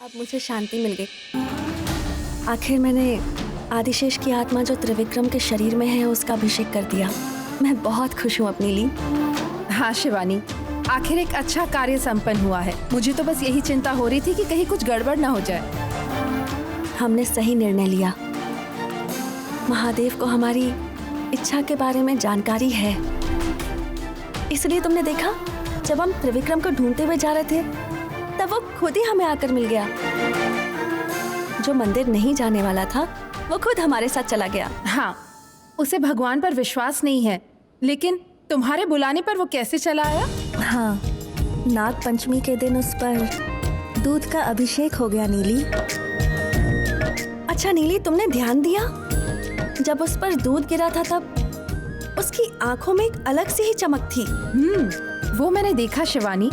अब मुझे शांति मिल गई। आखिर मैंने आदिशेष की आत्मा जो त्रिविक्रम के शरीर में है उसका अभिषेक कर दिया। मैं बहुत खुश हूँ अपनी ली। हाँ शिवानी, आखिर एक अच्छा कार्य संपन्न हुआ है। मुझे तो बस यही चिंता हो रही थी कि कहीं कुछ गड़बड़ ना हो जाए। हमने सही निर्णय लिया। महादेव को हमारी इच्छा के बारे में जानकारी है, इसलिए तुमने देखा जब हम त्रिविक्रम को ढूंढते हुए जा रहे थे तब वो खुद ही हमें आकर मिल गया। जो मंदिर नहीं जाने वाला था वो खुद हमारे साथ चला गया। हाँ, उसे भगवान पर विश्वास नहीं है, लेकिन तुम्हारे बुलाने पर वो कैसे चला आया? हाँ, नाग पंचमी के दिन उस पर दूध का अभिषेक हो गया नीली। अच्छा नीली, तुमने ध्यान दिया जब उस पर दूध गिरा था तब उसकी आंखों में एक अलग सी ही चमक थी। वो मैंने देखा शिवानी।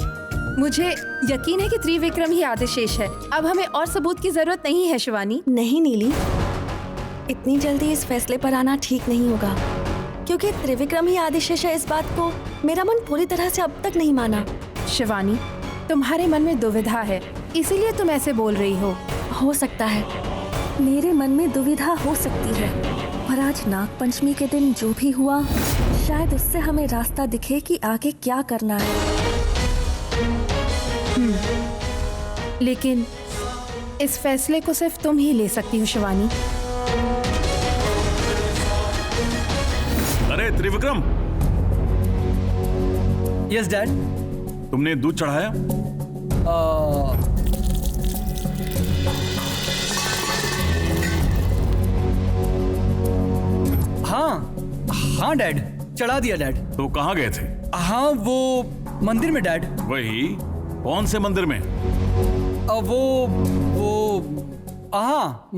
मुझे यकीन है कि त्रिविक्रम ही आदिशेष है। अब हमें और सबूत की जरूरत नहीं है शिवानी। नहीं नीली, इतनी जल्दी इस फैसले पर आना ठीक नहीं होगा, क्योंकि त्रिविक्रम ही आदिशेष है। इस बात को मेरा मन पूरी तरह से अब तक नहीं माना। शिवानी, तुम्हारे मन में दुविधा है, इसीलिए तुम ऐसे बोल रही हो। हो सकता है मेरे मन में दुविधा हो सकती है, पर आज नाग पंचमी के दिन जो भी हुआ, शायद उससे हमें रास्ता दिखे कि आगे क्या करना है। लेकिन इस फैसले को सिर्फ तुम ही ले सकती हो शिवानी। अरे त्रिविक्रम! Yes dad. तुमने दूध चढ़ाया? हाँ डैड, चढ़ा दिया डैड। तो कहाँ गए थे? हाँ, वो मंदिर में डैड। वही, कौन से मंदिर में? हाँ,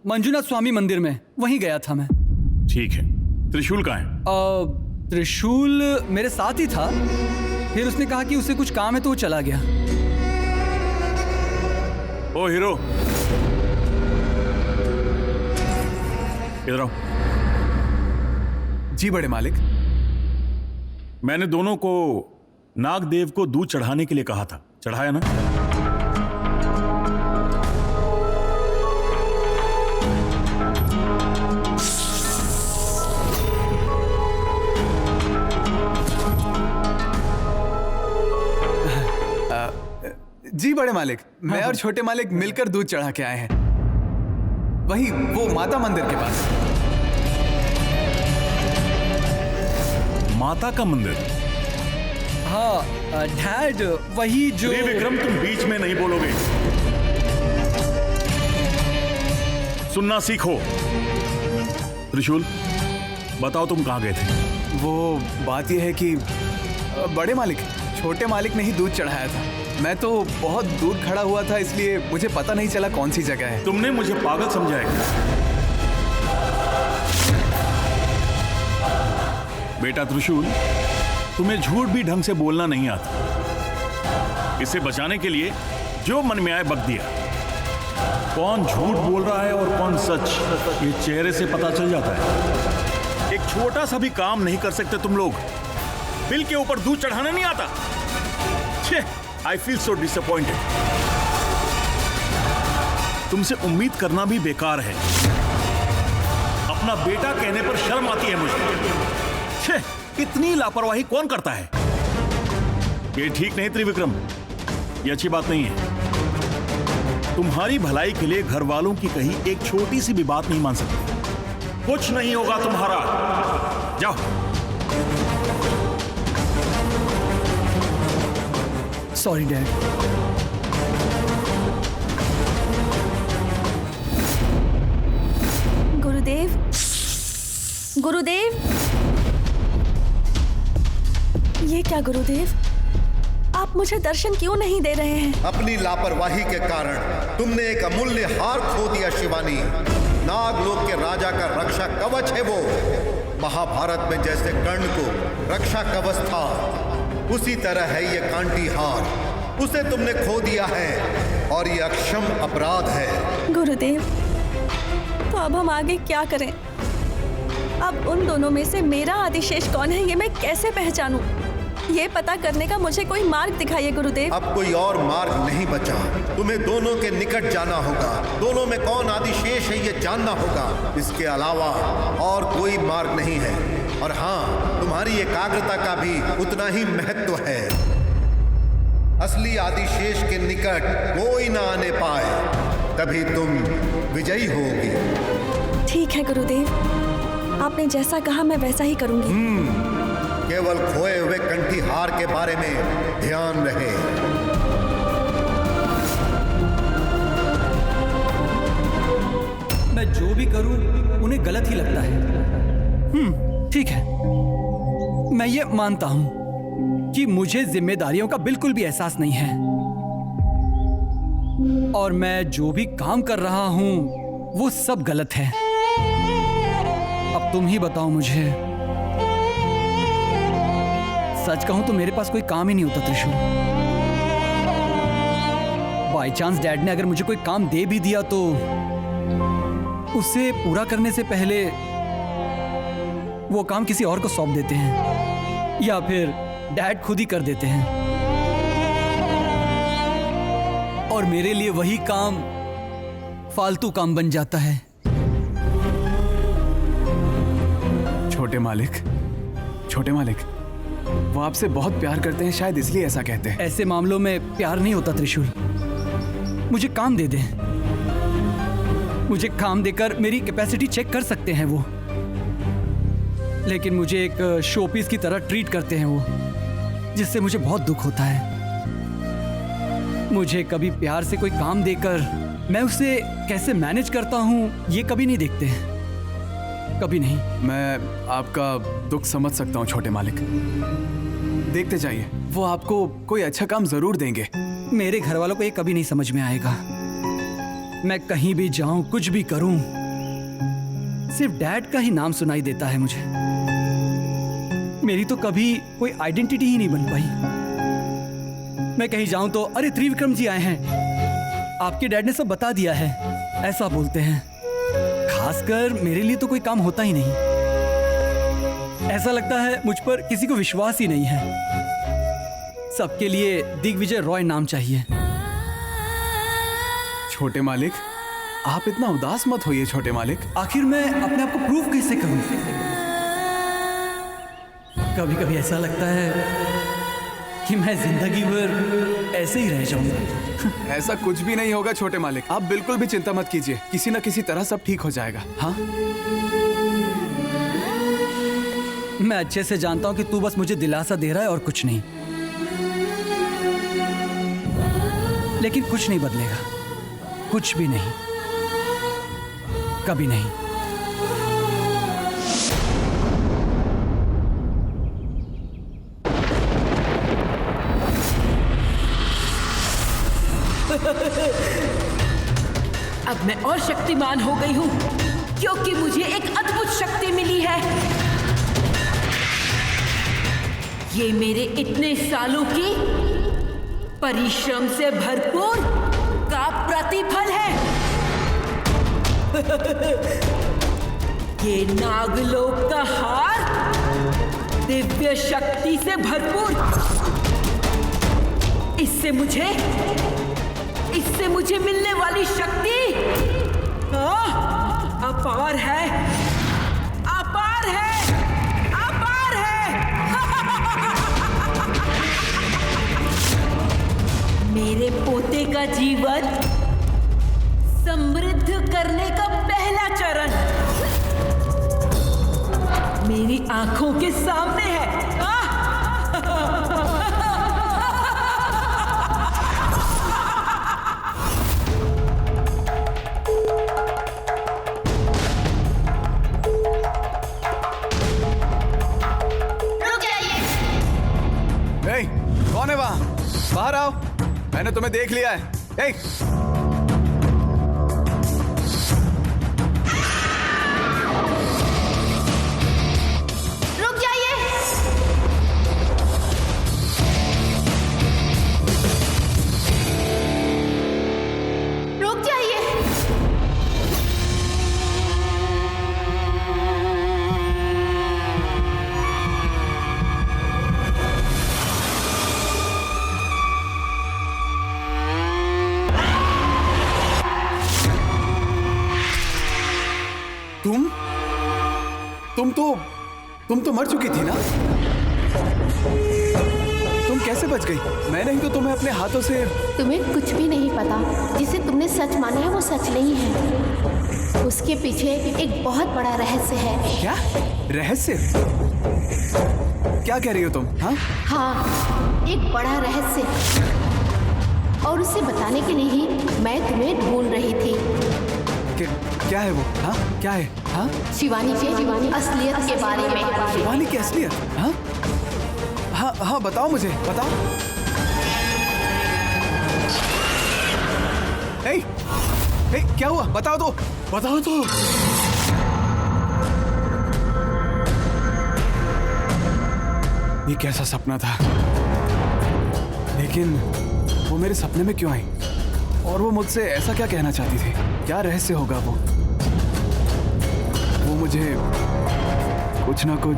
मंजुनाथ स्वामी मंदिर में, वहीं गया था मैं। ठीक है, त्रिशूल कहाँ है? त्रिशूल मेरे साथ ही था, फिर उसने कहा कि उसे कुछ काम है तो वो चला गया। ओ हीरो, इधर आओ। जी बड़े मालिक। मैंने दोनों को नागदेव को दूध चढ़ाने के लिए कहा था, चढ़ाया ना? जी बड़े मालिक, मैं और छोटे मालिक मिलकर दूध चढ़ा के आए हैं, वही वो माता मंदिर के पास। माता का मंदिर? हाँ डैड, वही जो। त्रिविक्रम, तुम बीच में नहीं बोलोगे, सुनना सीखो। त्रिशूल, बताओ तुम कहाँ गए थे? वो बात यह है कि बड़े मालिक, छोटे मालिक ने ही दूध चढ़ाया था। मैं तो बहुत दूर खड़ा हुआ था, इसलिए मुझे पता नहीं चला कौन सी जगह है। तुमने मुझे पागल समझा है? बेटा त्रिशूल, तुम्हें झूठ भी ढंग से बोलना नहीं आता। इसे बचाने के लिए जो मन में आए बक दिया। कौन झूठ बोल रहा है और कौन सच, ये चेहरे से पता चल जाता है। एक छोटा सा भी काम नहीं कर सकते तुम लोग। बिल के ऊपर दूध चढ़ाना नहीं आता। छे, I feel so disappointed। तुमसे उम्मीद करना भी बेकार है। अपना बेटा कहने पर शर्म आती है मुझे। छे, इतनी लापरवाही कौन करता है? ये ठीक नहीं त्रिविक्रम, ये अच्छी बात नहीं है। तुम्हारी भलाई के लिए घर वालों की कही एक छोटी सी भी बात नहीं मान सकते। कुछ नहीं होगा तुम्हारा, जाओ। Sorry dad. गुरुदेव, गुरुदेव, ये क्या गुरुदेव, आप मुझे दर्शन क्यों नहीं दे रहे हैं? अपनी लापरवाही के कारण तुमने एक अमूल्य हार खो दिया शिवानी। नागलोक के राजा का रक्षा कवच है वो। महाभारत में जैसे कर्ण को रक्षा कवच था, उसी तरह है ये कांटी हार। उसे तुमने खो दिया है और ये अक्षम अपराध है। गुरुदेव, तो अब हम आगे क्या करें? अब उन दोनों में से मेरा आदिशेष कौन है ये मैं कैसे पहचानूं? ये पता करने का मुझे कोई मार्ग दिखाइए गुरुदेव। अब कोई और मार्ग नहीं बचा। तुम्हें दोनों के निकट जाना होगा। दोनों में कौन आदिशेष है ये जानना होगा। इसके अलावा और कोई मार्ग नहीं है। और हाँ, तुम्हारी एकाग्रता का भी उतना ही महत्व है। असली आदिशेष के निकट कोई ना आने पाए, तभी तुम विजयी होगी। ठीक है गुरुदेव, आपने जैसा कहा मैं वैसा ही करूंगी। केवल खोए हुए कंठीहार के बारे में ध्यान रहे। मैं जो भी करूं उन्हें गलत ही लगता है। ठीक है, मैं ये मानता हूं कि मुझे जिम्मेदारियों का बिल्कुल भी एहसास नहीं है और मैं जो भी काम कर रहा हूं वो सब गलत है। अब तुम ही बताओ मुझे। सच कहूं तो मेरे पास कोई काम ही नहीं होता त्रिशूल। बाय चांस डैड ने अगर मुझे कोई काम दे भी दिया तो उसे पूरा करने से पहले वो काम किसी और को सौंप देते हैं या फिर डैड खुद ही कर देते हैं और मेरे लिए वही काम फालतू काम बन जाता है। छोटे मालिक, वो आपसे बहुत प्यार करते हैं, शायद इसलिए ऐसा कहते हैं। ऐसे मामलों में प्यार नहीं होता त्रिशूल। मुझे काम दे दें, मुझे काम देकर मेरी कैपेसिटी चेक कर सकते हैं वो, लेकिन मुझे एक शोपीस की तरह ट्रीट करते हैं वो, जिससे मुझे बहुत दुख होता है। मुझे कभी प्यार से कोई काम देकर मैं उसे कैसे मैनेज करता हूँ ये कभी नहीं देखते हैं, कभी नहीं। मैं आपका दुख समझ सकता हूँ छोटे मालिक। देखते जाइए, वो आपको कोई अच्छा काम जरूर देंगे। मेरे घर वालों को ये कभी नहीं समझ में आएगा। मैं कहीं भी जाऊं, कुछ भी करूं, सिर्फ डैड का ही नाम सुनाई देता है मुझे। मेरी तो कभी कोई आइडेंटिटी ही नहीं बन पाई। मैं कहीं जाऊं तो अरे त्रिविक्रम जी आए हैं, आपके डैड ने सब बता दिया है, ऐसा बोलते हैं। खासकर मेरे लिए तो कोई काम होता ही नहीं। ऐसा लगता है मुझ पर किसी को विश्वास ही नहीं है। सबके लिए दिग्विजय रॉय नाम चाहिए। छोटे मालिक, आप इतना उदास मत होइए छोटे मालिक। आखिर मैं अपने आप को प्रूव कैसे करूं? कभी कभी ऐसा लगता है कि मैं जिंदगी भर ऐसे ही रह जाऊंगा। ऐसा कुछ भी नहीं होगा छोटे मालिक, आप बिल्कुल भी चिंता मत कीजिए। किसी न किसी तरह सब ठीक हो जाएगा। हाँ, मैं अच्छे से जानता हूं कि तू बस मुझे दिलासा दे रहा है और कुछ नहीं, लेकिन कुछ नहीं बदलेगा, कुछ भी नहीं, कभी नहीं। अब मैं और शक्तिमान हो गई हूँ क्योंकि मुझे एक अद्भुत शक्ति मिली है। ये मेरे इतने सालों की परिश्रम से भरपूर का प्रतिफल है। ये नागलोक का हार दिव्य शक्ति से भरपूर। इससे मुझे मिलने वाली शक्ति अपार है, अपार है, अपार है। मेरे पोते का जीवन समृद्ध करने का पहला चरण मेरी आंखों के सामने है। कौन है वहां? बाहर आओ, मैंने तुम्हें देख लिया है। रुक जाइए। रुक जाइए। तुम तो मर चुकी थी ना? तुम कैसे बच गई? मैं नहीं तो तुम्हें अपने हाथों से। तुम्हें कुछ भी नहीं पता। जिसे तुमने सच माना है वो सच नहीं है। उसके पीछे एक बहुत बड़ा रहस्य है। क्या रहस्य? क्या कह रही हो तुम? हाँ, एक बड़ा रहस्य, और उसे बताने के लिए ही मैं तुम्हें ढूंढ रही थी। क्या है वो? हाँ, क्या है? हाँ, शिवानी के असलियत के बारे में। शिवानी की असलियत? हाँ हाँ हाँ, बताओ मुझे, बताओ। हे, क्या हुआ? बताओ तो, बताओ तो। ये कैसा सपना था? लेकिन वो मेरे सपने में क्यों आई? और वो मुझसे ऐसा क्या कहना चाहती थी? क्या रहस्य होगा वो? वो मुझे कुछ ना कुछ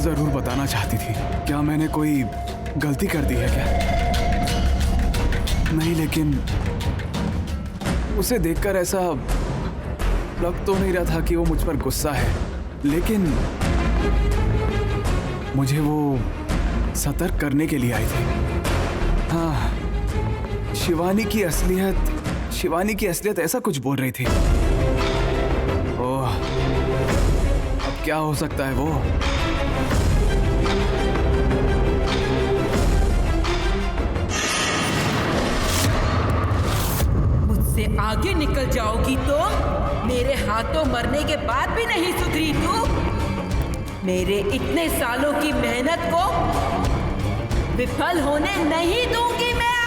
जरूर बताना चाहती थी। क्या मैंने कोई गलती कर दी है क्या? नहीं, लेकिन उसे देखकर ऐसा लग तो नहीं रहा था कि वो मुझ पर गुस्सा है, लेकिन मुझे वो सतर्क करने के लिए आई थी। हाँ, शिवानी की असलियत ऐसा कुछ बोल रही थी। ओह, अब क्या हो सकता है वो? मुझसे आगे निकल जाओगी तो मेरे हाथों मरने के बाद भी नहीं सुधरी तू। मेरे इतने सालों की मेहनत को विफल होने नहीं दूंगी मैं आज।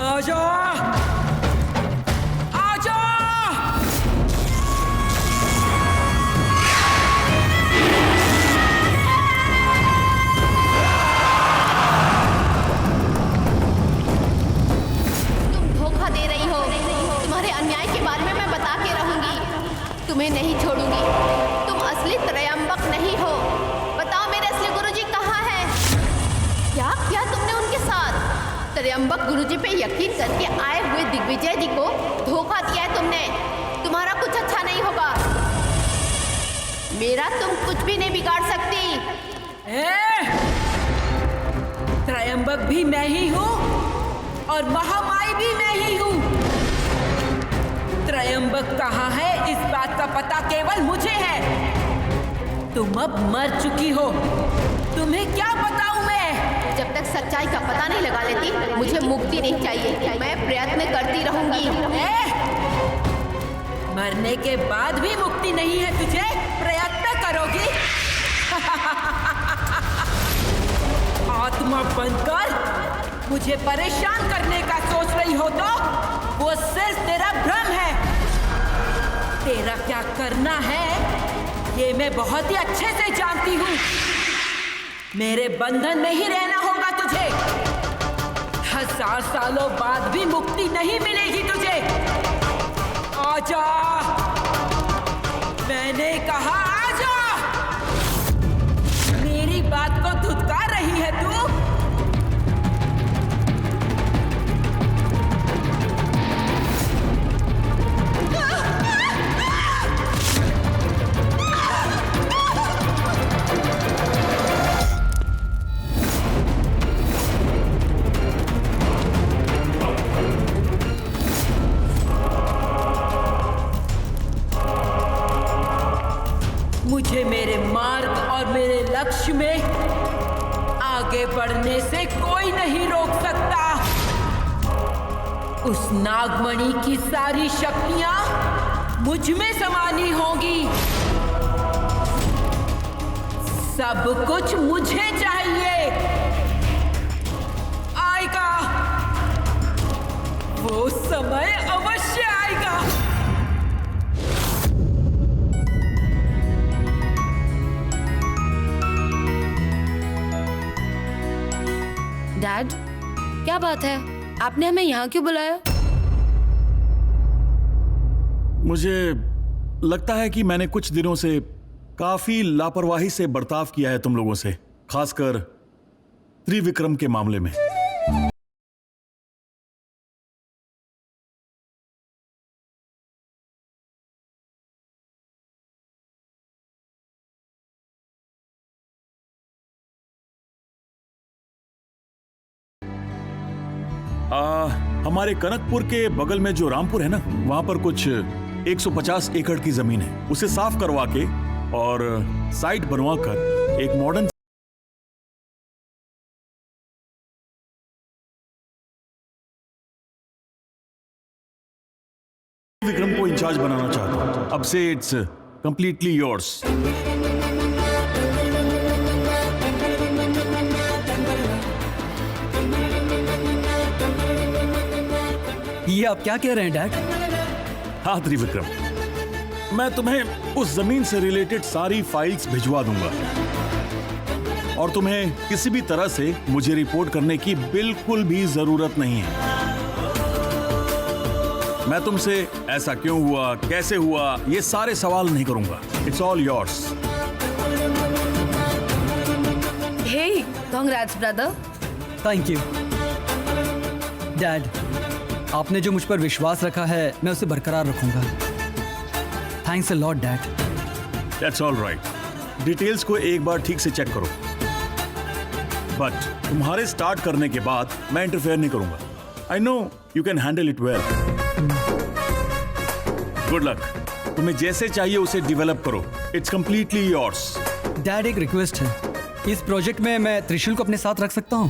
आजा, आजा। तुम धोखा दे रही हो। तुम्हारे अन्याय के बारे में मैं बता के रहूंगी। तुम्हें नहीं छोड़ूंगी। तुम असली त्रयंबक नहीं हो। बताओ मेरे असली गुरुजी कहाँ हैं? क्या किया तुमने उनके साथ? त्रयंबक गुरुजी पे यकीन करके आए हुए दिग्विजय जी को धोखा दिया है तुमने। तुम्हारा कुछ अच्छा नहीं होगा। मेरा तुम कुछ भी नहीं बिगाड़ सकती। त्रयंबक भी मैं ही हूँ और महामाई भी मैं ही हूँ। त्रयंबक कहाँ है इस बात का पता केवल मुझे है। तुम अब मर चुकी हो। तुम्हें क्या बताऊं मैं? जब तक सच्चाई का पता नहीं लगा लेती मुझे मुक्ति नहीं चाहिए। मैं प्रयत्न करती रहूंगी। मरने के बाद भी मुक्ति नहीं है तुझे? प्रयत्न करोगी? आत्मा बनकर मुझे परेशान करने का सोच रही हो तो वो सिर्फ तेरा भ्रम है। तेरा क्या करना है ये मैं बहुत ही अच्छे से जानती हूँ। मेरे बंधन में ही रहना होगा तुझे। 1000 सालों बाद भी मुक्ति नहीं मिलेगी तुझे। आजा, मैंने कहा आजा। मेरी बात को धुतकार रही है तू? मुझे मेरे मार्ग और मेरे लक्ष्य में आगे बढ़ने से कोई नहीं रोक सकता। उस नागमणि की सारी शक्तियां मुझ में समानी होंगी। सब कुछ मुझे चाहिए। आएगा, वो समय अवश्य आएगा। डैड, क्या बात है? आपने हमें यहाँ क्यों बुलाया? मुझे लगता है कि मैंने कुछ दिनों से काफी लापरवाही से बर्ताव किया है तुम लोगों से, खासकर त्रिविक्रम के मामले में। हमारे कनकपुर के बगल में जो रामपुर है ना, वहां पर कुछ 150 एकड़ की जमीन है। उसे साफ करवा के और साइट बनवाकर एक मॉडर्न विक्रम को इंचार्ज बनाना चाहता हूं। अब से इट्स कंप्लीटली योर्स। ये आप क्या कह रहे हैं डैड? हाँ त्रिविक्रम, मैं तुम्हें उस जमीन से रिलेटेड सारी फाइल्स भिजवा दूंगा और तुम्हें किसी भी तरह से मुझे रिपोर्ट करने की बिल्कुल भी जरूरत नहीं है। मैं तुमसे ऐसा क्यों हुआ, कैसे हुआ, ये सारे सवाल नहीं करूंगा। It's all yours. Hey, congrats brother. Thank you dad. आपने जो मुझ पर विश्वास रखा है मैं उसे बरकरार रखूंगा। Thanks a lot dad. That's all right. Details को एक बार ठीक से चेक करो, बट तुम्हारे स्टार्ट करने के बाद मैं इंटरफेयर नहीं करूंगा। I know you can handle it well. Good luck. तुम्हें जैसे चाहिए उसे डेवलप करो। It's completely yours. डैड एक रिक्वेस्ट है, इस प्रोजेक्ट में मैं त्रिशूल को अपने साथ रख सकता हूँ?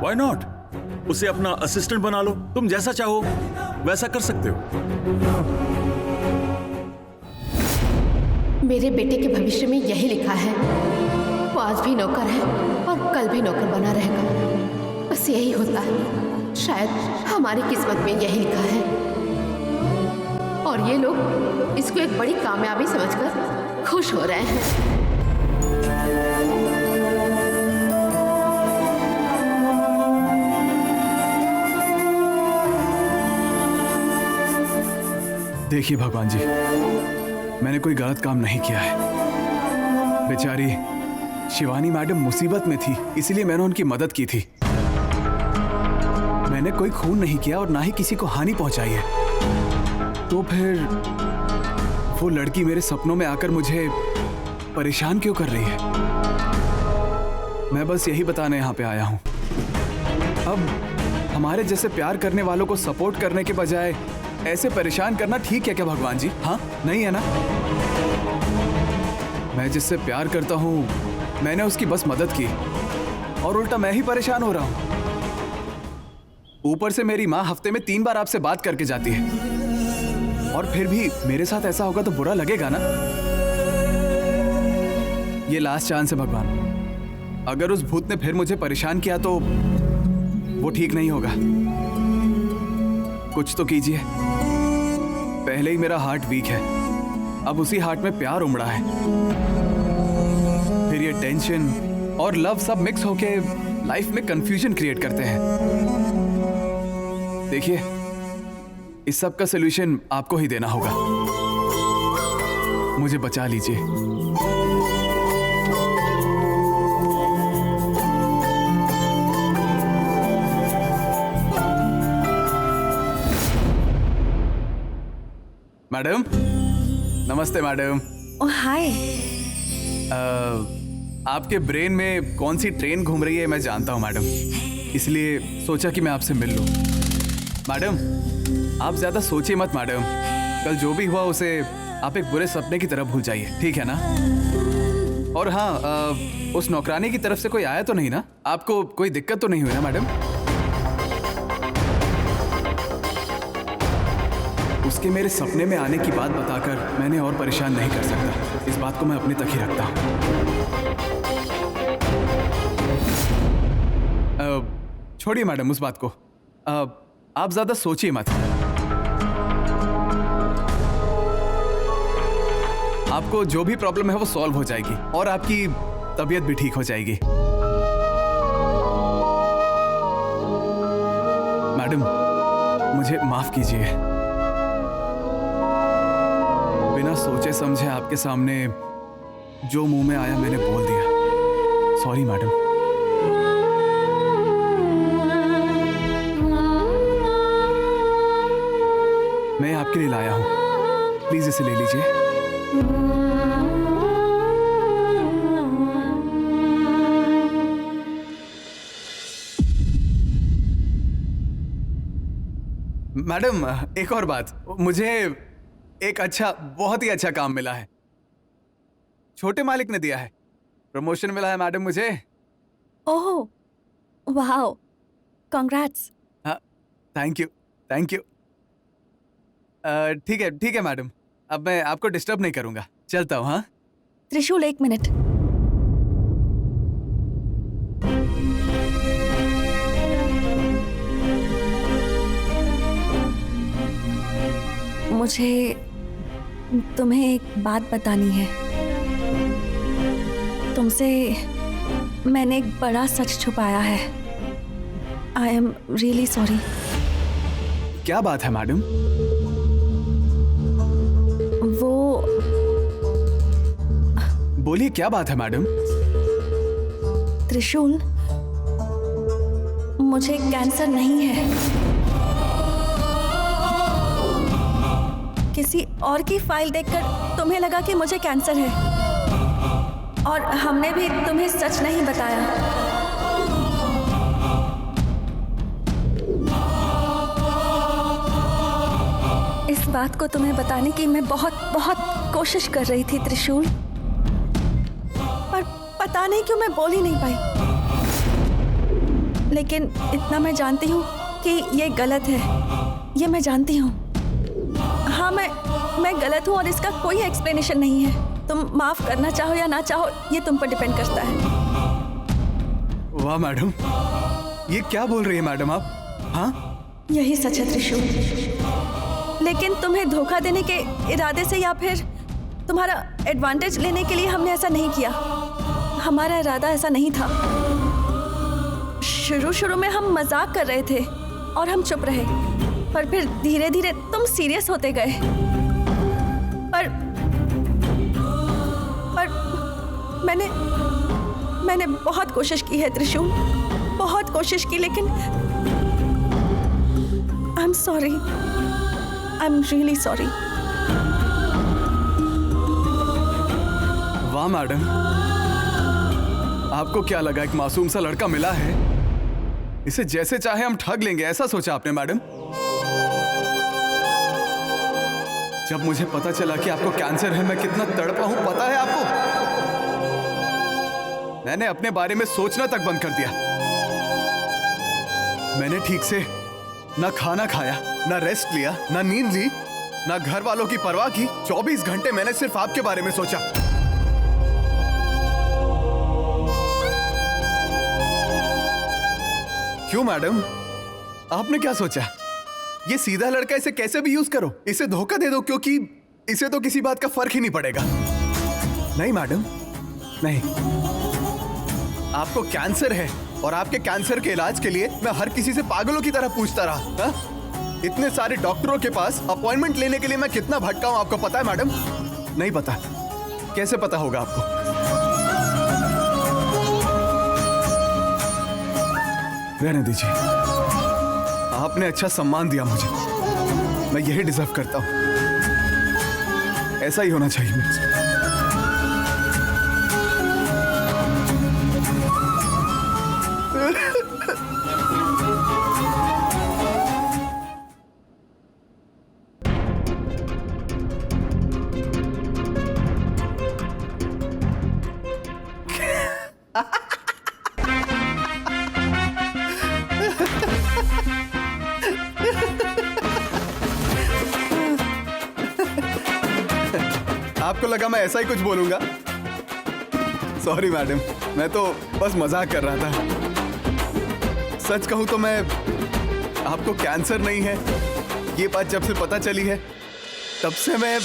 Why not? उसे अपना असिस्टेंट बना लो। तुम जैसा चाहो वैसा कर सकते हो। मेरे बेटे के भविष्य में यही लिखा है। वो आज भी नौकर है और कल भी नौकर बना रहेगा। बस यही होता है। शायद हमारी किस्मत में यही लिखा है और ये लोग इसको एक बड़ी कामयाबी समझकर खुश हो रहे हैं। देखिए भगवान जी, मैंने कोई गलत काम नहीं किया है। बेचारी शिवानी मैडम मुसीबत में थी, इसलिए मैंने उनकी मदद की थी। मैंने कोई खून नहीं किया और ना ही किसी को हानि पहुंचाई है। तो फिर वो लड़की मेरे सपनों में आकर मुझे परेशान क्यों कर रही है? मैं बस यही बताने यहाँ पे आया हूँ। अब हमारे जैसे प्यार करने वालों को सपोर्ट करने के बजाय ऐसे परेशान करना ठीक है क्या भगवान जी? हाँ, नहीं है ना? मैं जिससे प्यार करता हूँ मैंने उसकी बस मदद की और उल्टा मैं ही परेशान हो रहा हूँ। ऊपर से मेरी माँ हफ्ते में 3 बार आपसे बात करके जाती है और फिर भी मेरे साथ ऐसा होगा तो बुरा लगेगा ना? ये लास्ट चांस है भगवान। अगर उस भूत ने फिर मुझे परेशान किया तो वो ठीक नहीं होगा। कुछ तो कीजिए। पहले ही मेरा हार्ट वीक है, अब उसी हार्ट में प्यार उमड़ा है। फिर ये टेंशन और लव सब मिक्स होके लाइफ में कंफ्यूजन क्रिएट करते हैं। देखिए, इस सब का सलूशन आपको ही देना होगा। मुझे बचा लीजिए। मैडम, नमस्ते मैडम। ओह हाय। आपके ब्रेन में कौन सी ट्रेन घूम रही है मैं जानता हूँ मैडम, इसलिए सोचा कि मैं आपसे मिल लूँ। मैडम, आप ज्यादा सोचिए मत मैडम। कल जो भी हुआ उसे आप एक बुरे सपने की तरह भूल जाइए, ठीक है ना? और हाँ, उस नौकरानी की तरफ से कोई आया तो नहीं ना? आपको कोई दिक्कत तो नहीं हुई ना मैडम? उसके मेरे सपने में आने की बात बताकर मैंने और परेशान नहीं कर सकता। इस बात को मैं अपने तक ही रखता हूँ। छोड़िए मैडम उस बात को। आप ज्यादा सोचिए मत। आपको जो भी प्रॉब्लम है वो सॉल्व हो जाएगी और आपकी तबीयत भी ठीक हो जाएगी। मैडम, मुझे माफ कीजिए, बिना सोचे समझे आपके सामने जो मुंह में आया मैंने बोल दिया। Sorry madam. मैं आपके लिए लाया हूं, प्लीज इसे ले लीजिए। मैडम, एक और बात, मुझे एक अच्छा, बहुत ही अच्छा काम मिला है। छोटे मालिक ने दिया है, प्रमोशन मिला है मैडम मुझे। ओह, वाह, कांग्रेट्स। हाँ, थैंक यू, थैंक यू। ठीक है मैडम, अब मैं आपको डिस्टर्ब नहीं करूंगा, चलता हूँ। हाँ त्रिशूल, 1 मिनट। मुझे तुम्हें एक बात बतानी है। तुमसे मैंने एक बड़ा सच छुपाया है। I am really sorry. क्या बात है मैडम? वो बोलिए, क्या बात है मैडम? त्रिशूल, मुझे कैंसर नहीं है। किसी और की फाइल देखकर तुम्हें लगा कि मुझे कैंसर है, और हमने भी तुम्हें सच नहीं बताया। इस बात को तुम्हें बताने की मैं बहुत बहुत कोशिश कर रही थी त्रिशूल, पर पता नहीं क्यों मैं बोल ही नहीं पाई। लेकिन इतना मैं जानती हूँ कि ये गलत है, ये मैं जानती हूँ। हाँ, मैं गलत हूँ और इसका कोई एक्सप्लेनेशन नहीं है। तुम माफ करना चाहो या ना चाहो, ये तुम पर डिपेंड करता है। वाह मैडम, ये क्या बोल रही है मैडम आप? हाँ, यही सच है त्रिशूल, लेकिन तुम्हें धोखा देने के इरादे से या फिर तुम्हारा एडवांटेज लेने के लिए हमने ऐसा नहीं किया। हमारा इरादा ऐसा नहीं था। शुरू में हम मजाक कर रहे थे और हम चुप रहे, पर फिर धीरे धीरे तुम सीरियस होते गए। पर मैंने बहुत कोशिश की है त्रिशूल, बहुत कोशिश की, लेकिन I am sorry, I am really sorry. वाह मैडम, आपको क्या लगा एक मासूम सा लड़का मिला है, इसे जैसे चाहे हम ठग लेंगे, ऐसा सोचा आपने मैडम? जब मुझे पता चला कि आपको कैंसर है, मैं कितना तड़पा हूं पता है आपको? मैंने अपने बारे में सोचना तक बंद कर दिया। मैंने ठीक से ना खाना खाया, ना रेस्ट लिया, ना नींद ली, ना घर वालों की परवाह की। 24 घंटे मैंने सिर्फ आपके बारे में सोचा। क्यों मैडम, आपने क्या सोचा? ये सीधा लड़का, इसे कैसे भी यूज करो, इसे धोखा दे दो, क्योंकि इसे तो किसी बात का फर्क ही नहीं पड़ेगा। नहीं मैडम, नहीं। आपको कैंसर है और आपके कैंसर के इलाज के लिए मैं हर किसी से पागलों की तरह पूछता रहा। हा? इतने सारे डॉक्टरों के पास अपॉइंटमेंट लेने के लिए मैं कितना भटका हूं, आपको पता है मैडम? नहीं पता? कैसे पता होगा आपको? रहने दीजिए, आपने अच्छा सम्मान दिया मुझे, मैं यही डिजर्व करता हूं। ऐसा ही होना चाहिए मुझसे। आपको लगा मैं ऐसा ही कुछ बोलूंगा? सॉरी मैडम, मैं तो बस मजाक कर रहा था। सच कहूं तो मैं, आपको कैंसर नहीं है, ये बात जब से पता चली है तब से मैं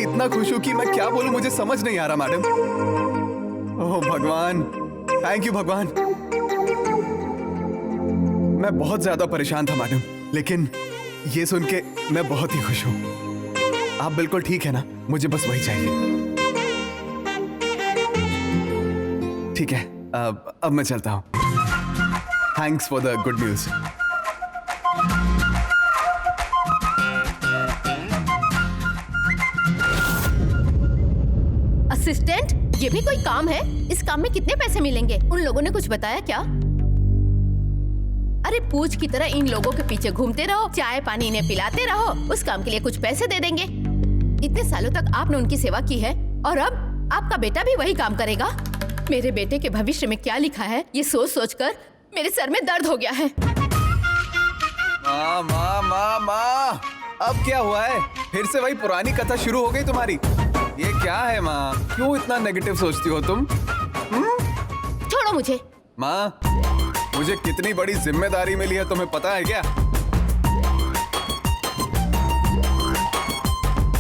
इतना खुश हूँ कि मैं क्या बोलूं, मुझे समझ नहीं आ रहा मैडम। ओह भगवान, थैंक यू भगवान। मैं बहुत ज्यादा परेशान था मैडम, लेकिन ये सुन के मैं बहुत ही खुश हूँ। आप बिल्कुल ठीक है ना? मुझे बस वही चाहिए। ठीक है, अब मैं चलता हूँ। Thanks for the good news. Assistant, ये भी कोई काम है? इस काम में कितने पैसे मिलेंगे? उन लोगों ने कुछ बताया क्या? अरे पूछ की तरह इन लोगों के पीछे घूमते रहो, चाय पानी इन्हें पिलाते रहो, उस काम के लिए कुछ पैसे दे देंगे। इतने सालों तक आपने उनकी सेवा की है और अब आपका बेटा भी वही काम करेगा? मेरे बेटे के भविष्य में क्या लिखा है, ये सोच सोचकर मेरे सर में दर्द हो गया है। माँ माँ माँ माँ, अब क्या हुआ है? फिर से वही पुरानी कथा शुरू हो गई तुम्हारी। ये क्या है माँ? क्यों इतना नेगेटिव सोचती हो तुम? छोड़ो मुझे। माँ, मुझे कितनी बड़ी जिम्मेदारी मिली है तुम्हें पता है क्या?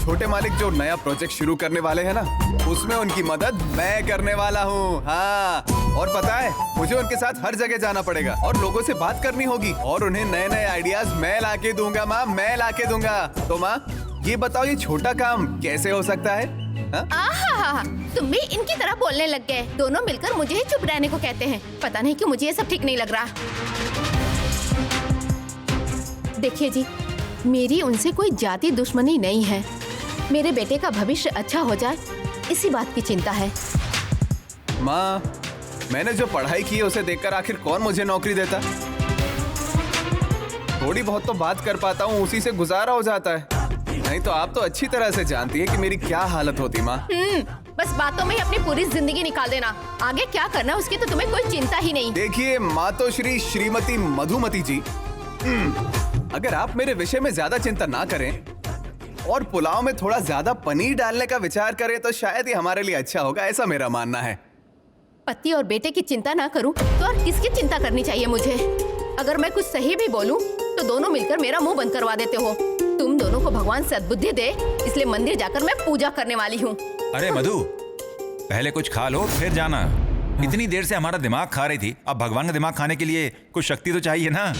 छोटे मालिक जो नया प्रोजेक्ट शुरू करने वाले हैं ना, उसमें उनकी मदद मैं करने वाला हूँ। हाँ, और पता है मुझे उनके साथ हर जगह जाना पड़ेगा और लोगों से बात करनी होगी और उन्हें नए नए आइडियाज मैं लाके दूंगा माँ, मैं लाके दूंगा। तो माँ ये बताओ, ये छोटा काम कैसे हो सकता है? आहा, तुम भी इनकी तरह बोलने लग गए। दोनों मिलकर मुझे ही चुप रहने को कहते हैं। पता नहीं क्यों मुझे ये सब ठीक नहीं लग रहा। देखिए जी, मेरी उनसे कोई जाति दुश्मनी नहीं है। मेरे बेटे का भविष्य अच्छा हो जाए, इसी बात की चिंता है। माँ, मैंने जो पढ़ाई की है उसे देखकर आखिर कौन मुझे नौकरी देता? थोड़ी बहुत तो बात कर पाता हूँ, उसी से गुजारा हो जाता है। नहीं तो आप तो अच्छी तरह से जानती है कि मेरी क्या हालत होती माँ। बस बातों में ही अपनी पूरी जिंदगी निकाल देना। आगे क्या करना है उसकी तो तुम्हें कोई चिंता ही नहीं। देखिए मातोश्री श्रीमती मधुमती जी, अगर आप मेरे विषय में ज्यादा चिंता ना करें और पुलाव में थोड़ा ज्यादा पनीर डालने का विचार करें तो शायद ये हमारे लिए अच्छा होगा, ऐसा मेरा मानना है। पति और बेटे की चिंता ना करूं तो और किसकी चिंता करनी चाहिए मुझे? अगर मैं कुछ सही भी बोलूं तो दोनों मिलकर मेरा मुंह बंद करवा देते हो। तुम दोनों को भगवान सद्बुद्धि दे, इसलिए मंदिर जाकर मैं पूजा करने वाली हूँ। अरे मधु, पहले कुछ खा लो फिर जाना। इतनी देर से हमारा दिमाग खा रही थी, अब भगवान का दिमाग खाने के लिए कुछ शक्ति तो चाहिए ना।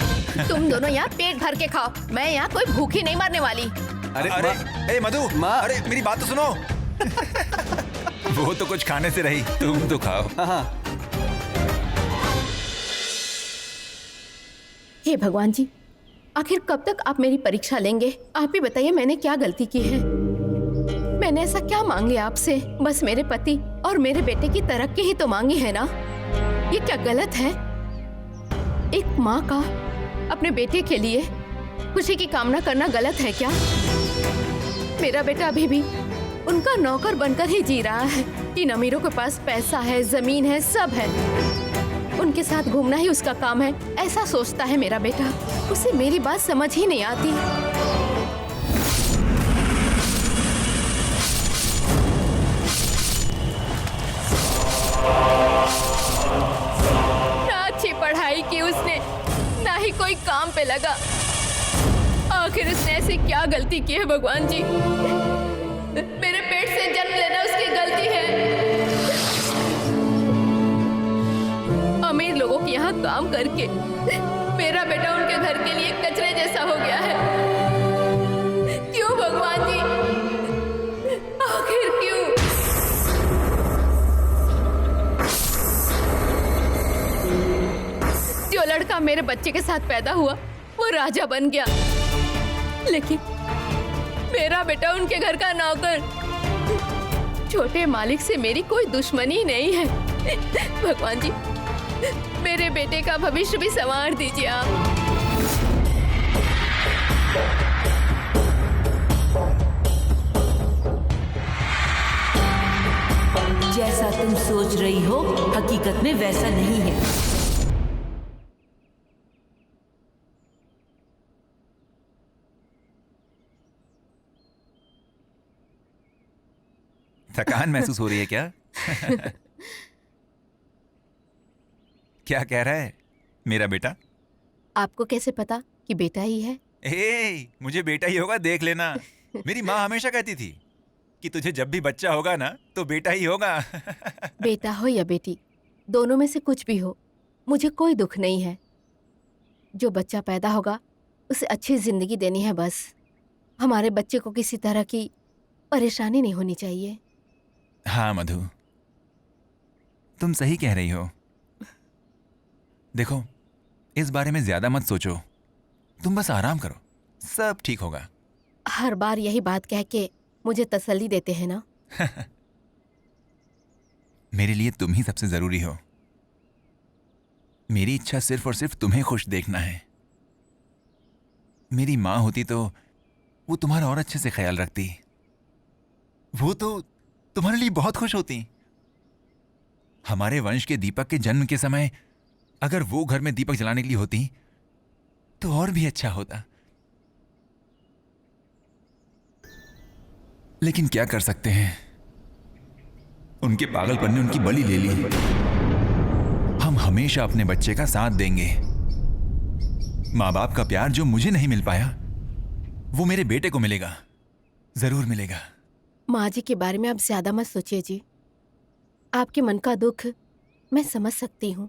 तुम दोनों यहाँ पेट भर के खाओ, मैं यहाँ कोई भूखी नहीं मरने वाली। अरे मधु, अरे मेरी बात तो सुनो। वो तो कुछ खाने से रही, तुम तो खाओ। हे भगवान जी, आखिर कब तक आप मेरी परीक्षा लेंगे? आप ही बताइए मैंने क्या गलती की है? मैंने ऐसा क्या मांग लिया आपसे? बस मेरे पति और मेरे बेटे की तरक्की ही तो मांगी है ना। ये क्या गलत है? एक माँ का अपने बेटे के लिए खुशी की कामना करना गलत है क्या? मेरा बेटा अभी भी उनका नौकर बनकर ही जी रहा है। इन अमीरों के पास पैसा है, जमीन है, सब है, उनके साथ घूमना ही उसका काम है, ऐसा सोचता है मेरा बेटा। उसे मेरी बात समझ ही नहीं आती। ना अच्छी पढ़ाई की उसने, ना ही कोई काम पे लगा। आखिर उसने ऐसी क्या गलती की है भगवान जी? मेरे पेट से जन्म लेना उसकी गलती है। अमीर लोगों के यहाँ काम करके मेरा बेटा उनके घर के लिए कचरे जैसा हो गया है। क्यों भगवान जी, आखिर क्यों? जो लड़का मेरे बच्चे के साथ पैदा हुआ वो राजा बन गया, लेकिन मेरा बेटा उनके घर का नौकर। छोटे मालिक से मेरी कोई दुश्मनी नहीं है। भगवान जी, मेरे बेटे का भविष्य भी संवार दीजिए आप। जैसा तुम सोच रही हो हकीकत में वैसा नहीं है। थकान महसूस हो रही है क्या? क्या कह रहा है मेरा बेटा? आपको कैसे पता कि बेटा ही है? मुझे बेटा ही होगा, देख लेना। मेरी माँ हमेशा कहती थी कि तुझे जब भी बच्चा होगा ना तो बेटा ही होगा। बेटा हो या बेटी, दोनों में से कुछ भी हो, मुझे कोई दुख नहीं है। जो बच्चा पैदा होगा उसे अच्छी जिंदगी देनी है बस। हमारे बच्चे को किसी तरह की परेशानी नहीं होनी चाहिए। हाँ मधु, तुम सही कह रही हो। देखो, इस बारे में ज्यादा मत सोचो, तुम बस आराम करो, सब ठीक होगा। हर बार यही बात कह के मुझे तसल्ली देते हैं ना। मेरे लिए तुम ही सबसे जरूरी हो। मेरी इच्छा सिर्फ और सिर्फ तुम्हें खुश देखना है। मेरी माँ होती तो वो तुम्हारा और अच्छे से ख्याल रखती। वो तो तुम्हारे लिए बहुत खुश होती। हमारे वंश के दीपक के जन्म के समय अगर वो घर में दीपक जलाने के लिए होती तो और भी अच्छा होता। लेकिन क्या कर सकते हैं, उनके पागलपन ने उनकी बलि ले ली। हम हमेशा अपने बच्चे का साथ देंगे। माँ बाप का प्यार जो मुझे नहीं मिल पाया वो मेरे बेटे को मिलेगा, जरूर मिलेगा। माँ जी के बारे में आप ज्यादा मत सोचिए जी। आपके मन का दुख मैं समझ सकती हूँ।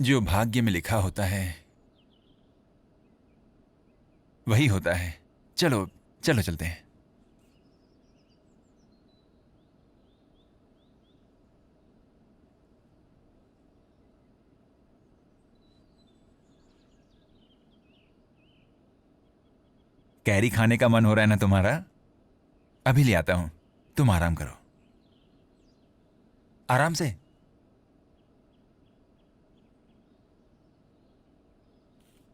जो भाग्य में लिखा होता है वही होता है। चलो चलो चलते हैं। कैरी खाने का मन हो रहा है ना तुम्हारा? अभी ले आता हूं, तुम आराम करो, आराम से।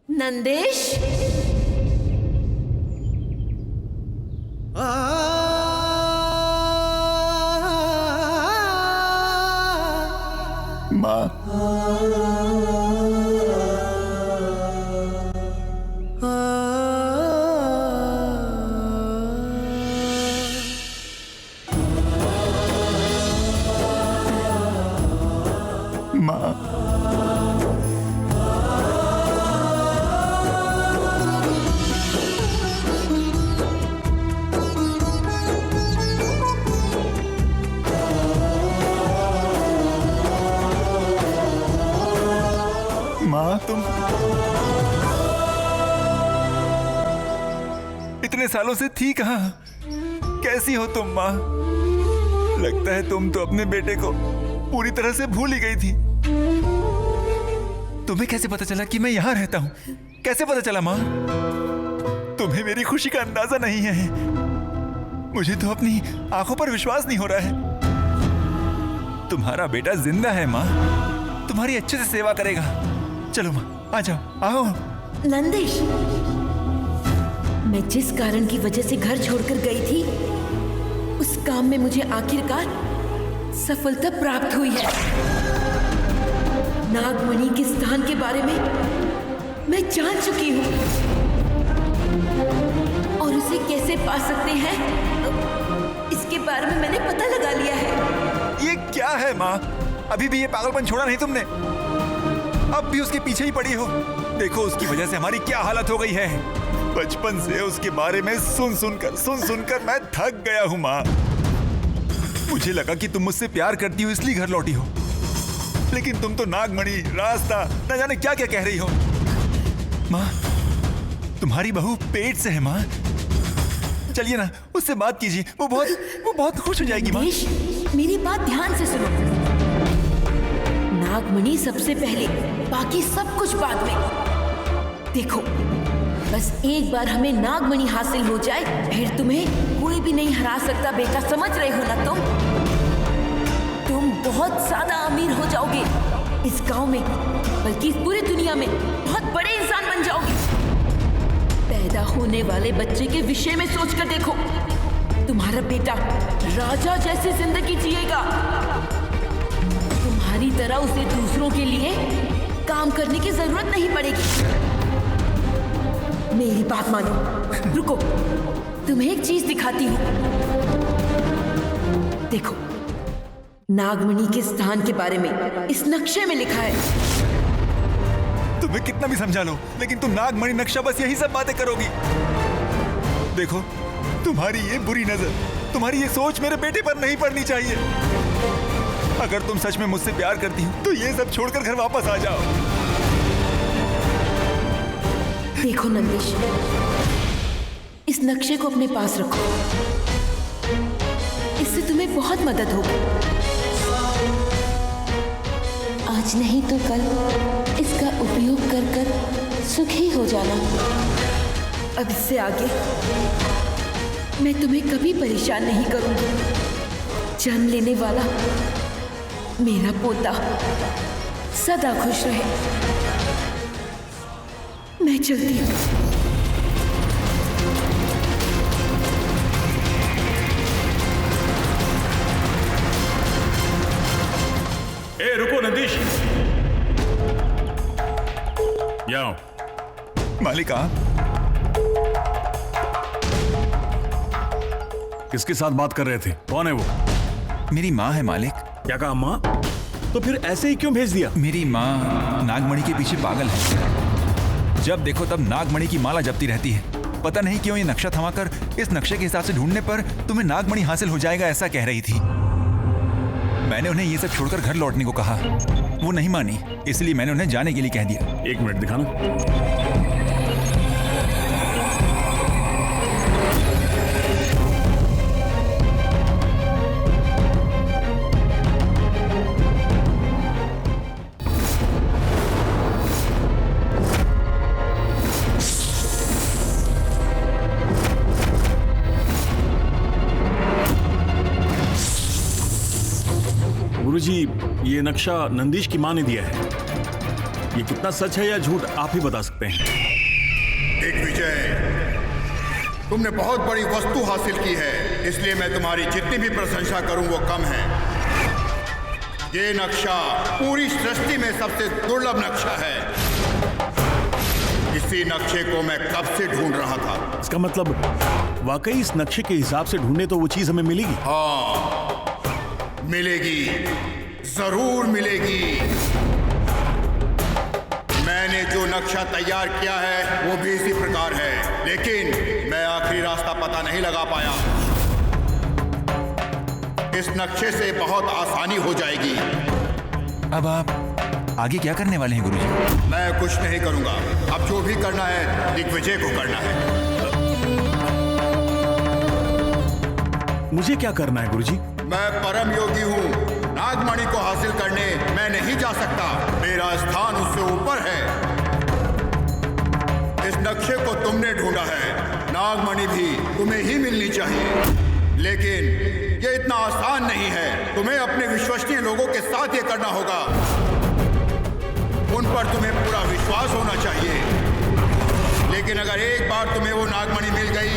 नंदेश, माँ, माँ तुम इतने सालों से थी कहाँ? कैसी हो तुम माँ? लगता है तुम तो अपने बेटे को पूरी तरह से भूल ही गई थी। तुम्हें कैसे पता चला कि मैं यहाँ रहता हूँ? कैसे पता चला माँ? तुम्हें मेरी खुशी का अंदाजा नहीं है। मुझे तो अपनी आंखों पर विश्वास नहीं हो रहा है। तुम्हारा बेटा जिंदा है माँ, तुम्हारी अच्छे से सेवा करेगा। चलो माँ, आ जाओ, आओ। नंदेश, मैं जिस कारण की वजह से घर छोड़कर गई थी उस काम में मुझे आखिरकार सफलता प्राप्त हुई है। नागमणि के स्थान के बारे में मैं जान चुकी हूँ और उसे कैसे पा सकते हैं इसके बारे में मैंने पता लगा लिया है। ये क्या है माँ? अभी भी ये पागलपन छोड़ा नहीं तुमने? अब भी उसके पीछे ही पड़ी हो? देखो उसकी वजह से हमारी क्या हालत हो गई है। बचपन से उसके बारे में सुन सुनकर मैं थक गया हूँ माँ। मुझे लगा कि तुम मुझसे प्यार करती हो इसलिए घर लौटी हो, लेकिन तुम तो नागमणि, रास्ता, न जाने क्या क्या कह रही हो। माँ, तुम्हारी बहू पेट से है माँ। चलिए ना, उससे बात कीजिए, वो बहुत खुश हो जाएगी माँ। मेरी बात ध्यान से सुनो। नागमणि सबसे पहले, बाकी सब कुछ बाद में। देखो, बस एक बार हमें नागमणि हासिल हो जाए, फिर तुम्हें कोई भी नहीं हरा सकता बेटा। समझ रहे हो ना तुम बहुत ज्यादा अमीर हो जाओगे इस गांव में, बल्कि इस पूरी दुनिया में बहुत बड़े इंसान बन जाओगे। पैदा होने वाले बच्चे के विषय में सोचकर देखो, तुम्हारा बेटा राजा जैसी जिंदगी जिएगा। तुम्हारी तरह उसे दूसरों के लिए काम करने की जरूरत नहीं पड़ेगी। मेरी बात मानो। रुको, तुम्हें एक चीज दिखाती हूँ। देखो, नागमणि के स्थान के बारे में इस नक्शे में लिखा है। तुम्हें कितना भी समझा लो, लेकिन तुम नागमणि नक्शा बस यही सब बातें करोगी। देखो, तुम्हारी ये बुरी नजर, तुम्हारी ये सोच मेरे बेटे पर नहीं पड़नी चाहिए। अगर तुम सच में मुझसे प्यार करती हो तो ये सब छोड़कर घर वापस आ जाओ। देखो नंदिश, इस नक्शे को अपने पास रखो, इससे तुम्हें बहुत मदद होगी। आज नहीं तो कल इसका उपयोग कर कर सुखी हो जाना। अब इससे आगे मैं तुम्हें कभी परेशान नहीं करूंगी। जन्म लेने वाला मेरा पोता सदा खुश रहे। मैं चलती हूँ। ए रुको नंदीश, जाओ। मालिक आप किसके साथ बात कर रहे थे? कौन है वो? मेरी माँ है मालिक। क्या कहा माँ? तो फिर ऐसे ही क्यों भेज दिया? मेरी माँ नागमणि के पीछे पागल है। जब देखो तब नागमणि की माला जपती रहती है। पता नहीं क्यों ये नक्शा थमाकर इस नक्शे के हिसाब से ढूंढने पर तुम्हें नागमणि हासिल हो जाएगा ऐसा कह रही थी। मैंने उन्हें ये सब छोड़कर घर लौटने को कहा, वो नहीं मानी, इसलिए मैंने उन्हें जाने के लिए कह दिया। 1 मिनट दिखाना। गुरुजी, ये नक्शा नंदीश की माँ ने दिया है। ये कितना सच है या झूठ आप ही बता सकते हैं। दिग्विजय, तुमने बहुत बड़ी वस्तु हासिल की है, इसलिए मैं तुम्हारी जितनी भी प्रशंसा करूं वो कम है। ये नक्शा पूरी सृष्टि में सबसे दुर्लभ नक्शा है। इसी नक्शे को मैं कब से ढूंढ रहा था। इसका मतलब वाकई इस नक्शे के हिसाब से ढूंढे तो वो चीज हमें मिलेगी? हाँ, मिलेगी, जरूर मिलेगी। मैंने जो नक्शा तैयार किया है वो भी इसी प्रकार है, लेकिन मैं आखिरी रास्ता पता नहीं लगा पाया। इस नक्शे से बहुत आसानी हो जाएगी। अब आप आगे क्या करने वाले हैं गुरुजी? मैं कुछ नहीं करूंगा। अब जो भी करना है दिग्विजय को करना है। मुझे क्या करना है गुरुजी? मैं परम योगी हूँ। नागमणि को हासिल करने मैं नहीं जा सकता। मेरा स्थान उससे ऊपर है। इस नक्शे को तुमने ढूंढा है, नागमणि भी तुम्हें ही मिलनी चाहिए। लेकिन ये इतना आसान नहीं है। तुम्हें अपने विश्वसनीय लोगों के साथ ये करना होगा। उन पर तुम्हें पूरा विश्वास होना चाहिए। लेकिन अगर एक बार तुम्हें वो नागमणि मिल गई,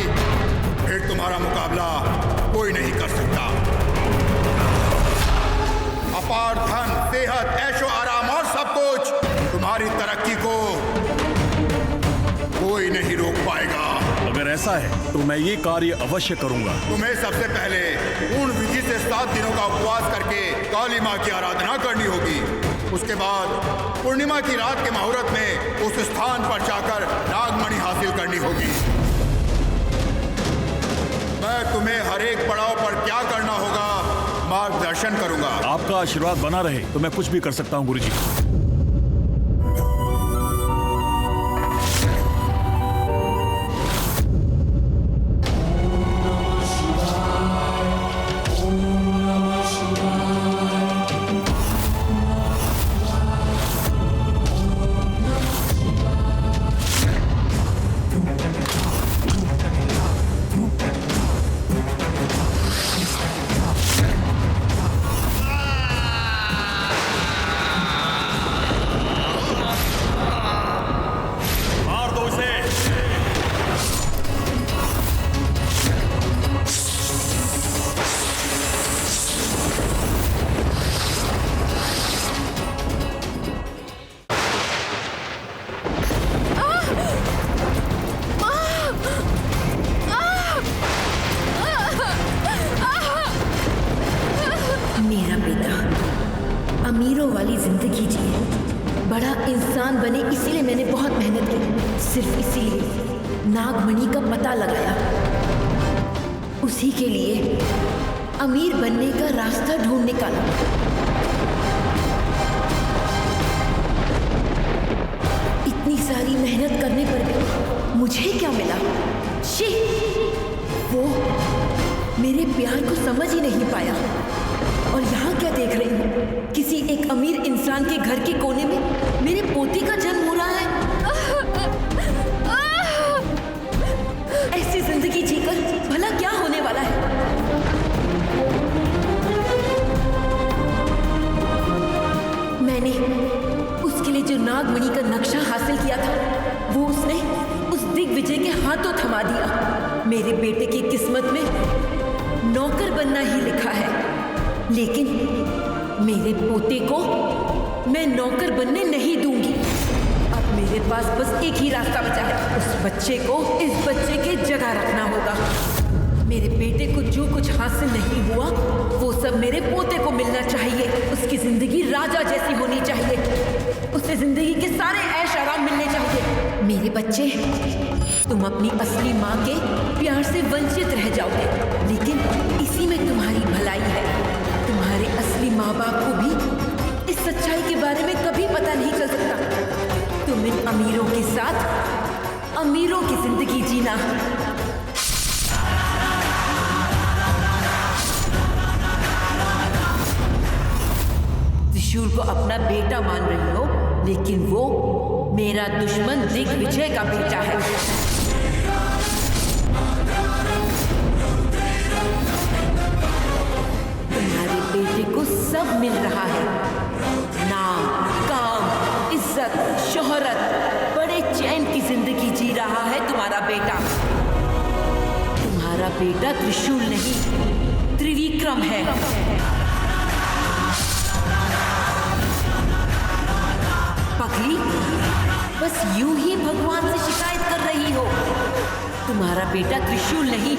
फिर तुम्हारा मुकाबला कोई नहीं कर सकता। अपार धन, सेहत, ऐशो आराम और सब कुछ, तुम्हारी तरक्की को कोई नहीं रोक पाएगा। अगर ऐसा है तो मैं ये कार्य अवश्य करूंगा। तुम्हें सबसे पहले पूर्ण विधि से 7 दिनों का उपवास करके काली माँ की आराधना करनी होगी। उसके बाद पूर्णिमा की रात के मुहूर्त में उस स्थान पर जाकर नागमणि हासिल करनी होगी। मैं तुम्हें हर एक पड़ाव पर क्या करना होगा मार्गदर्शन करूंगा। आपका आशीर्वाद बना रहे तो मैं कुछ भी कर सकता हूँ गुरुजी। अमीरों वाली जिंदगी जिए, बड़ा इंसान बने, इसीलिए मैंने बहुत मेहनत की। सिर्फ इसीलिए नागमणि का पता लगाया। उसी के लिए अमीर बनने का रास्ता ढूंढ निकाला। इतनी सारी मेहनत करने पर भी मुझे क्या मिला? शी! वो मेरे प्यार को समझ ही नहीं पाया। और यहाँ क्या देख रही हूँ? किसी एक अमीर इंसान के घर के कोने में मेरे पोती का जन्म हो रहा है। ऐसी जिंदगी जीकर भला क्या होने वाला है? मैंने उसके लिए जो नागमणि का नक्शा हासिल किया था, वो उसने उस दिग्विजय के हाथों थमा दिया। मेरे बेटे की किस्मत में नौकर बनना ही लिखा है, लेकिन मेरे पोते को मैं नौकर बनने नहीं दूंगी। अब मेरे पास बस एक ही रास्ता बचा है। उस बच्चे को इस बच्चे की जगह रखना होगा। मेरे बेटे को जो कुछ हासिल नहीं हुआ, वो सब मेरे पोते को मिलना चाहिए। उसकी जिंदगी राजा जैसी होनी चाहिए। उसे जिंदगी के सारे ऐश आराम मिलने चाहिए। मेरे बच्चे, तुम अपनी असली माँ के प्यार से वंचित रह जाओगे, लेकिन इसी में तुम्हारी भलाई है। तुम्हारे असली माँ बाप को भी इस सच्चाई के बारे में कभी पता नहीं चल सकता। तुम इन अमीरों के साथ अमीरों की जिंदगी जीना। त्रिशूल को अपना बेटा मान रही हो, लेकिन वो मेरा दुश्मन दिग्विजय का बेटा है। तुम्हारे बेटे को सब मिल रहा है। नाम, काम, इज्जत, शोहरत, बड़े चैन की जिंदगी जी रहा है तुम्हारा बेटा। तुम्हारा बेटा त्रिशूल नहीं, त्रिविक्रम है। पगली, बस यूं ही भगवान से शिकायत कर रही हो। तुम्हारा बेटा त्रिशूल नहीं,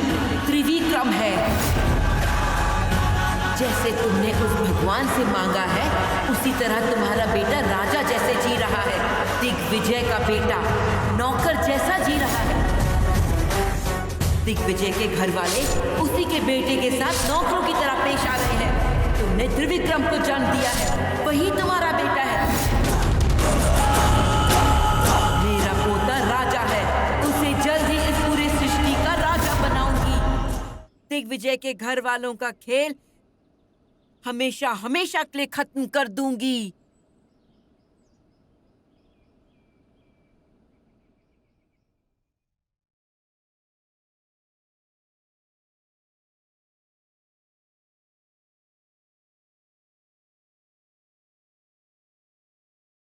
त्रिविक्रम है। जैसे तुमने उस भगवान से मांगा है, उसी तरह तुम्हारा बेटा राजा जैसे जी रहा है। दिग्विजय का बेटा नौकर जैसा जी रहा है। दिग्विजय के घर वाले उसी के बेटे के साथ नौकरों की तरह पेश आ रहे हैं। तुमने त्रिविक्रम को जन्म दिया है, वही तुम्हारा बेटा है। मेरा पोता राजा है, उसे जल्द ही इस पूरी सृष्टि का राजा बनाऊंगी। दिग्विजय के घर वालों का खेल हमेशा हमेशा के लिए खत्म कर दूंगी।